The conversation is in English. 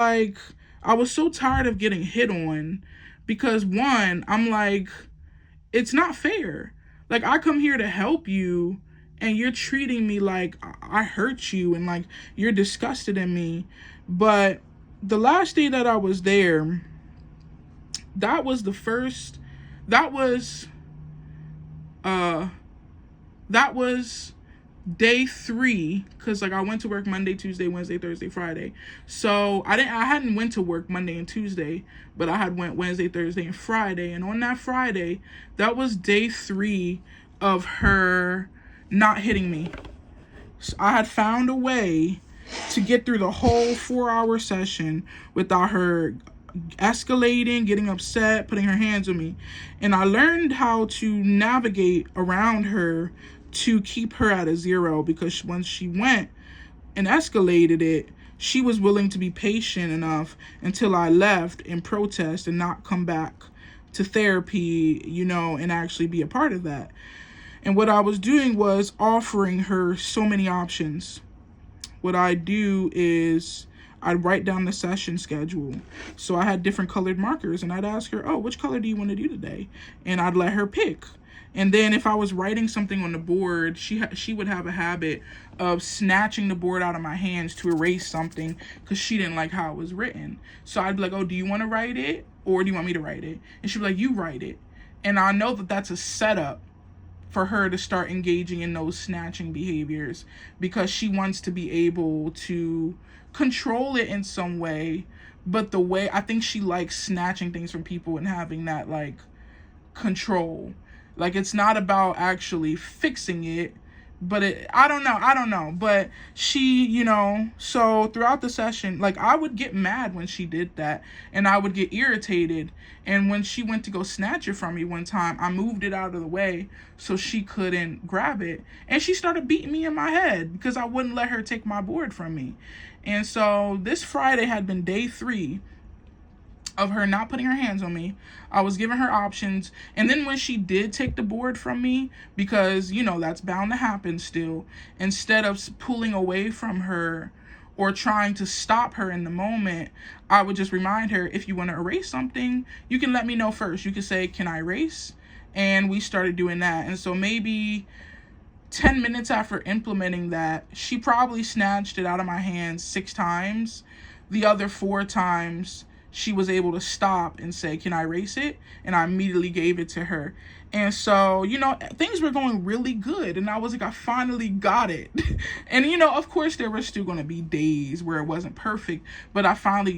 like, I was so tired of getting hit on because one, I'm like, it's not fair. Like, I come here to help you and you're treating me like I hurt you and like you're disgusted in me. But the last day that I was there, that was the first that was uh that was day 3, because like I went to work Monday, Tuesday, Wednesday, Thursday, Friday. So I hadn't went to work Monday and Tuesday, but I had went Wednesday, Thursday, and Friday. And on that Friday, that was day 3 of her not hitting me. So I had found a way to get through the whole 4-hour session without her escalating, getting upset, putting her hands on me. And I learned how to navigate around her to keep her at a 0, because once she went and escalated it, she was willing to be patient enough until I left and protest and not come back to therapy, and actually be a part of that. And what I was doing was offering her so many options. What I do is I'd write down the session schedule. So I had different colored markers, and I'd ask her, oh, which color do you want to do today? And I'd let her pick. And then if I was writing something on the board, she would have a habit of snatching the board out of my hands to erase something because she didn't like how it was written. So I'd be like, oh, do you want to write it or do you want me to write it? And she'd be like, you write it. And I know that that's a setup for her to start engaging in those snatching behaviors, because she wants to be able to control it in some way. But the way, I think she likes snatching things from people and having that like control. Like, it's not about actually fixing it, but I don't know. But she, so throughout the session, like, I would get mad when she did that, and I would get irritated. And when she went to go snatch it from me one time, I moved it out of the way so she couldn't grab it. And she started beating me in my head because I wouldn't let her take my board from me. And so this Friday had been day 3 of her not putting her hands on me. I was giving her options. And then when she did take the board from me, because, that's bound to happen still, instead of pulling away from her or trying to stop her in the moment, I would just remind her, if you want to erase something, you can let me know first. You can say, can I erase? And we started doing that. And so maybe 10 minutes after implementing that, she probably snatched it out of my hands 6 times. The other 4 times, she was able to stop and say, can I erase it? And I immediately gave it to her. And so, things were going really good. And I was like, I finally got it. And, of course, there were still going to be days where it wasn't perfect. But I finally